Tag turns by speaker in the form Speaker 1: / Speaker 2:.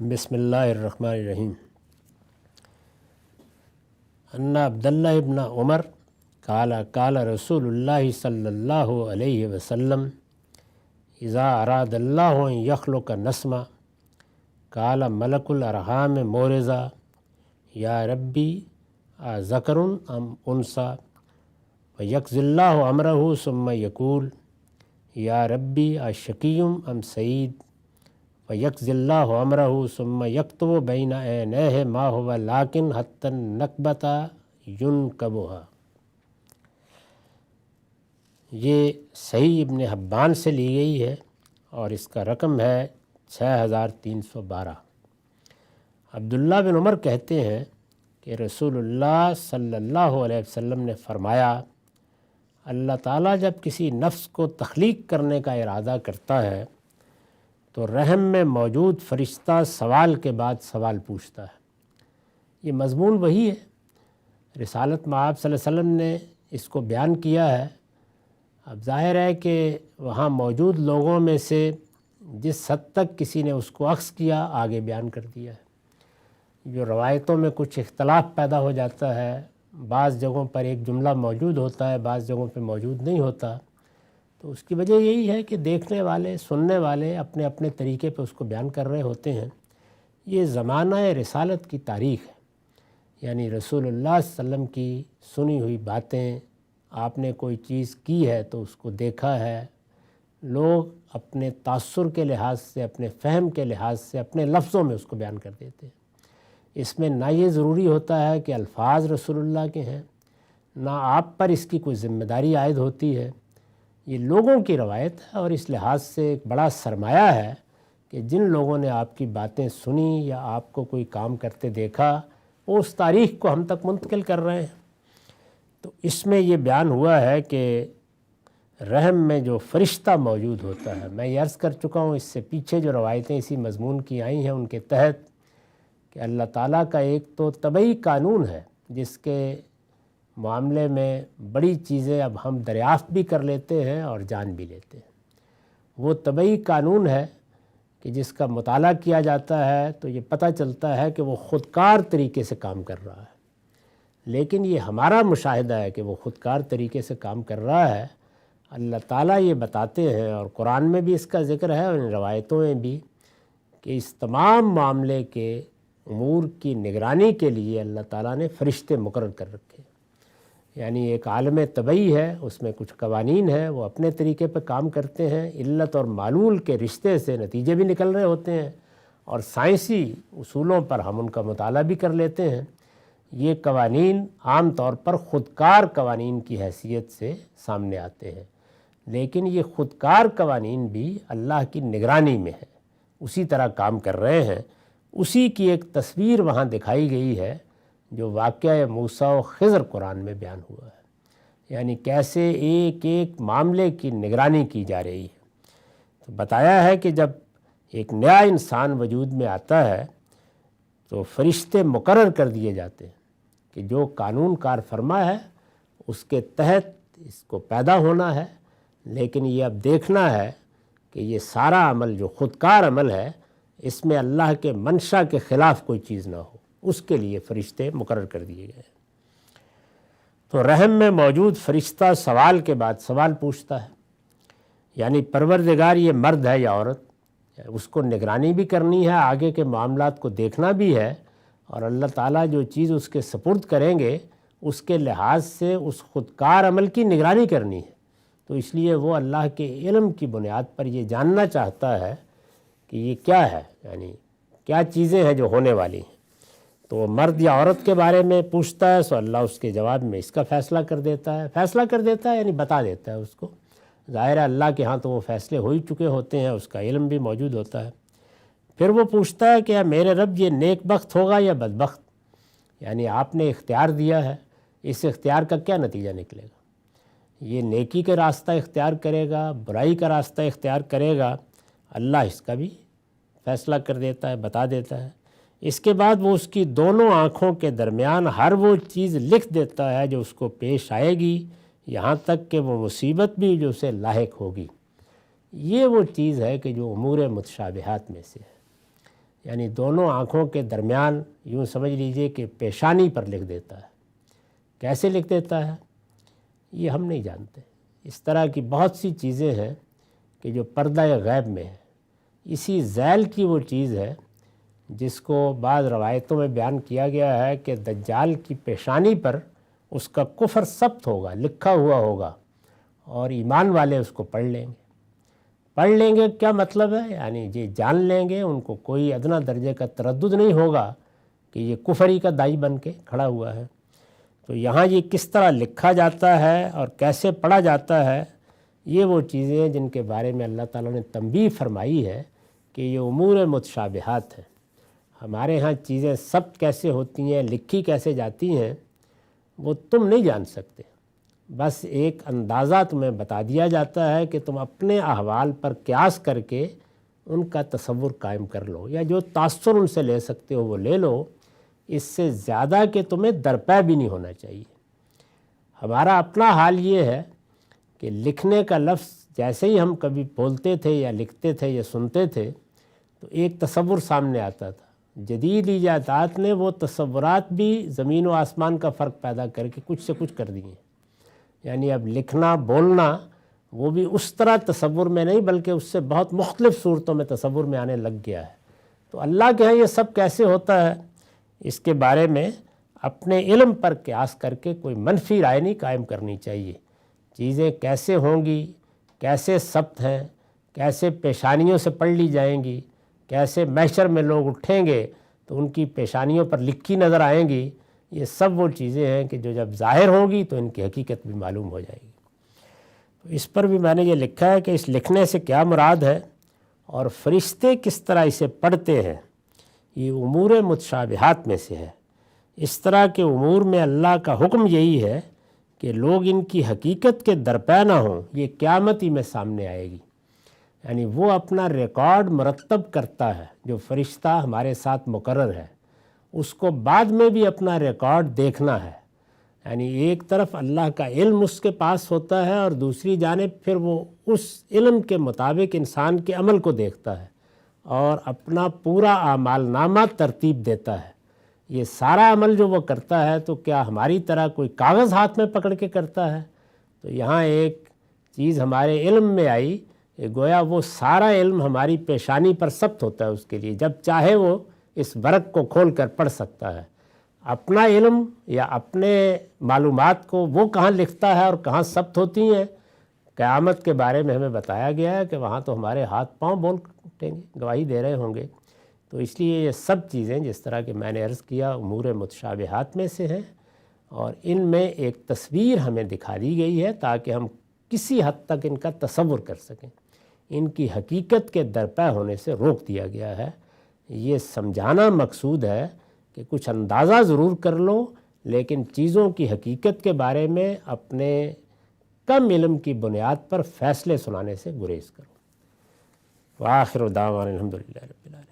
Speaker 1: بسم اللہ الرحمن الرحیم۔ ان عبداللہ ابن عمر قال رسول اللہ صلی اللہ علیہ وسلم اذا اراد اللہ ان یخلق نسما قال ملک الارحام مورزا یا ربی ذکر ام انثى ویقضی اللہ امرہ ثم یقول یا ربی اشقی ام سعید ویقضی اللہ امرہ ثم یکتب بین عینیہ ما هو لیکن حتی النکبۃ ینکبھا۔ یہ صحیح ابن حبان سے لی گئی ہے اور اس کا رقم ہے 6312۔ عبداللہ بن عمر کہتے ہیں کہ رسول اللہ صلی اللہ علیہ وسلم نے فرمایا، اللہ تعالیٰ جب کسی نفس کو تخلیق کرنے کا ارادہ کرتا ہے تو رحم میں موجود فرشتہ سوال کے بعد سوال پوچھتا ہے۔ یہ مضمون وہی ہے، رسالت مآب صلی اللہ علیہ وسلم نے اس کو بیان کیا ہے۔ اب ظاہر ہے کہ وہاں موجود لوگوں میں سے جس حد تک کسی نے اس کو اخذ کیا آگے بیان کر دیا ہے۔ جو روایتوں میں کچھ اختلاف پیدا ہو جاتا ہے، بعض جگہوں پر ایک جملہ موجود ہوتا ہے، بعض جگہوں پہ موجود نہیں ہوتا، تو اس کی وجہ یہی ہے کہ دیکھنے والے سننے والے اپنے اپنے طریقے پہ اس کو بیان کر رہے ہوتے ہیں۔ یہ زمانہ رسالت کی تاریخ ہے، یعنی رسول اللہ صلی اللہ علیہ وسلم کی سنی ہوئی باتیں، آپ نے کوئی چیز کی ہے تو اس کو دیکھا ہے، لوگ اپنے تاثر کے لحاظ سے، اپنے فہم کے لحاظ سے اپنے لفظوں میں اس کو بیان کر دیتے ہیں۔ اس میں نہ یہ ضروری ہوتا ہے کہ الفاظ رسول اللہ کے ہیں، نہ آپ پر اس کی کوئی ذمہ داری عائد ہوتی ہے۔ یہ لوگوں کی روایت ہے اور اس لحاظ سے ایک بڑا سرمایہ ہے کہ جن لوگوں نے آپ کی باتیں سنی یا آپ کو کوئی کام کرتے دیکھا وہ اس تاریخ کو ہم تک منتقل کر رہے ہیں۔ تو اس میں یہ بیان ہوا ہے کہ رحم میں جو فرشتہ موجود ہوتا ہے، میں یہ عرض کر چکا ہوں اس سے پیچھے جو روایتیں اسی مضمون کی آئی ہیں ان کے تحت، کہ اللہ تعالیٰ کا ایک تو طبعی قانون ہے جس کے معاملے میں بڑی چیزیں اب ہم دریافت بھی کر لیتے ہیں اور جان بھی لیتے ہیں۔ وہ طبعی قانون ہے کہ جس کا مطالعہ کیا جاتا ہے تو یہ پتہ چلتا ہے کہ وہ خودکار طریقے سے کام کر رہا ہے، لیکن یہ ہمارا مشاہدہ ہے کہ وہ خودکار طریقے سے کام کر رہا ہے۔ اللہ تعالیٰ یہ بتاتے ہیں اور قرآن میں بھی اس کا ذکر ہے اور ان روایتوں میں بھی، کہ اس تمام معاملے کے امور کی نگرانی کے لیے اللہ تعالیٰ نے فرشتے مقرر کر رکھے۔ یعنی ایک عالم طبعی ہے، اس میں کچھ قوانین ہیں، وہ اپنے طریقے پہ کام کرتے ہیں، علت اور معلول کے رشتے سے نتیجے بھی نکل رہے ہوتے ہیں اور سائنسی اصولوں پر ہم ان کا مطالعہ بھی کر لیتے ہیں۔ یہ قوانین عام طور پر خودکار قوانین کی حیثیت سے سامنے آتے ہیں، لیکن یہ خودکار قوانین بھی اللہ کی نگرانی میں ہے، اسی طرح کام کر رہے ہیں۔ اسی کی ایک تصویر وہاں دکھائی گئی ہے جو واقعہ موسیٰ و خضر قرآن میں بیان ہوا ہے، یعنی کیسے ایک ایک معاملے کی نگرانی کی جا رہی ہے۔ تو بتایا ہے کہ جب ایک نیا انسان وجود میں آتا ہے تو فرشتے مقرر کر دیے جاتے ہیں کہ جو قانون کار فرما ہے اس کے تحت اس کو پیدا ہونا ہے، لیکن یہ اب دیکھنا ہے کہ یہ سارا عمل جو خودکار عمل ہے اس میں اللہ کے منشا کے خلاف کوئی چیز نہ ہو، اس کے لیے فرشتے مقرر کر دیے گئے۔ تو رحم میں موجود فرشتہ سوال کے بعد سوال پوچھتا ہے، یعنی پروردگار یہ مرد ہے یا عورت، اس کو نگرانی بھی کرنی ہے، آگے کے معاملات کو دیکھنا بھی ہے، اور اللہ تعالیٰ جو چیز اس کے سپرد کریں گے اس کے لحاظ سے اس خودکار عمل کی نگرانی کرنی ہے۔ تو اس لیے وہ اللہ کے علم کی بنیاد پر یہ جاننا چاہتا ہے کہ یہ کیا ہے، یعنی کیا چیزیں ہیں جو ہونے والی ہیں۔ تو وہ مرد یا عورت کے بارے میں پوچھتا ہے، سو اللہ اس کے جواب میں اس کا فیصلہ کر دیتا ہے۔ فیصلہ کر دیتا ہے یعنی بتا دیتا ہے اس کو، ظاہر ہے اللہ کے ہاں تو وہ فیصلے ہو ہی چکے ہوتے ہیں، اس کا علم بھی موجود ہوتا ہے۔ پھر وہ پوچھتا ہے کہ یا میرے رب یہ نیک بخت ہوگا یا بدبخت، یعنی آپ نے اختیار دیا ہے، اس اختیار کا کیا نتیجہ نکلے گا؟ یہ نیکی کا راستہ اختیار کرے گا، برائی کا راستہ اختیار کرے گا، اللہ اس کا بھی فیصلہ کر دیتا ہے، بتا دیتا ہے۔ اس کے بعد وہ اس کی دونوں آنکھوں کے درمیان ہر وہ چیز لکھ دیتا ہے جو اس کو پیش آئے گی، یہاں تک کہ وہ مصیبت بھی جو اسے لاحق ہوگی۔ یہ وہ چیز ہے کہ جو امور متشابہات میں سے ہے، یعنی دونوں آنکھوں کے درمیان یوں سمجھ لیجئے کہ پیشانی پر لکھ دیتا ہے۔ کیسے لکھ دیتا ہے یہ ہم نہیں جانتے۔ اس طرح کی بہت سی چیزیں ہیں کہ جو پردہ غیب میں ہے۔ اسی ذیل کی وہ چیز ہے جس کو بعض روایتوں میں بیان کیا گیا ہے کہ دجال کی پیشانی پر اس کا کفر ثبت ہوگا، لکھا ہوا ہوگا، اور ایمان والے اس کو پڑھ لیں گے۔ پڑھ لیں گے کیا مطلب ہے؟ یعنی یہ جان لیں گے، ان کو کوئی ادنا درجے کا تردد نہیں ہوگا کہ یہ کفری کا داعی بن کے کھڑا ہوا ہے۔ تو یہاں یہ کس طرح لکھا جاتا ہے اور کیسے پڑھا جاتا ہے، یہ وہ چیزیں ہیں جن کے بارے میں اللہ تعالیٰ نے تنبیہ فرمائی ہے کہ یہ امور متشابہات ہیں۔ ہمارے ہاں چیزیں ثبت کیسے ہوتی ہیں، لکھی کیسے جاتی ہیں، وہ تم نہیں جان سکتے۔ بس ایک اندازہ تمہیں بتا دیا جاتا ہے کہ تم اپنے احوال پر قیاس کر کے ان کا تصور قائم کر لو، یا جو تاثر ان سے لے سکتے ہو وہ لے لو۔ اس سے زیادہ کہ تمہیں درپے بھی نہیں ہونا چاہیے۔ ہمارا اپنا حال یہ ہے کہ لکھنے کا لفظ جیسے ہی ہم کبھی بولتے تھے یا لکھتے تھے یا سنتے تھے تو ایک تصور سامنے آتا تھا۔ جدید ایجادات نے وہ تصورات بھی زمین و آسمان کا فرق پیدا کر کے کچھ سے کچھ کر دیے۔ یعنی اب لکھنا بولنا وہ بھی اس طرح تصور میں نہیں بلکہ اس سے بہت مختلف صورتوں میں تصور میں آنے لگ گیا ہے۔ تو اللہ کے ہاں یہ سب کیسے ہوتا ہے، اس کے بارے میں اپنے علم پر قیاس کر کے کوئی منفی رائے نہیں قائم کرنی چاہیے۔ چیزیں کیسے ہوں گی، کیسے ثبت ہیں، کیسے پیشانیوں سے پڑھ لی جائیں گی، کیسے محشر میں لوگ اٹھیں گے تو ان کی پیشانیوں پر لکھی نظر آئیں گی، یہ سب وہ چیزیں ہیں کہ جو جب ظاہر ہوں گی تو ان کی حقیقت بھی معلوم ہو جائے گی۔ تو اس پر بھی میں نے یہ لکھا ہے کہ اس لکھنے سے کیا مراد ہے اور فرشتے کس طرح اسے پڑھتے ہیں، یہ امور متشابہات میں سے ہے۔ اس طرح کے امور میں اللہ کا حکم یہی ہے کہ لوگ ان کی حقیقت کے درپے نہ ہوں، یہ قیامت ہی میں سامنے آئے گی۔ یعنی وہ اپنا ریکارڈ مرتب کرتا ہے، جو فرشتہ ہمارے ساتھ مقرر ہے، اس کو بعد میں بھی اپنا ریکارڈ دیکھنا ہے۔ یعنی ایک طرف اللہ کا علم اس کے پاس ہوتا ہے اور دوسری جانب پھر وہ اس علم کے مطابق انسان کے عمل کو دیکھتا ہے اور اپنا پورا اعمال نامہ ترتیب دیتا ہے۔ یہ سارا عمل جو وہ کرتا ہے تو کیا ہماری طرح کوئی کاغذ ہاتھ میں پکڑ کے کرتا ہے؟ تو یہاں ایک چیز ہمارے علم میں آئی کہ گویا وہ سارا علم ہماری پیشانی پر ثبت ہوتا ہے، اس کے لیے جب چاہے وہ اس ورق کو کھول کر پڑھ سکتا ہے۔ اپنا علم یا اپنے معلومات کو وہ کہاں لکھتا ہے اور کہاں ثبت ہوتی ہیں، قیامت کے بارے میں ہمیں بتایا گیا ہے کہ وہاں تو ہمارے ہاتھ پاؤں بول اٹھیں گے، گواہی دے رہے ہوں گے۔ تو اس لیے یہ سب چیزیں جس طرح کہ میں نے عرض کیا امور متشابہات میں سے ہیں، اور ان میں ایک تصویر ہمیں دکھا دی گئی ہے تاکہ ہم کسی حد تک ان کا تصور کر سکیں۔ ان کی حقیقت کے درپے ہونے سے روک دیا گیا ہے۔ یہ سمجھانا مقصود ہے کہ کچھ اندازہ ضرور کر لو، لیکن چیزوں کی حقیقت کے بارے میں اپنے کم علم کی بنیاد پر فیصلے سنانے سے گریز کرو۔ وآخر دعوانا الحمدللہ رب العالمین۔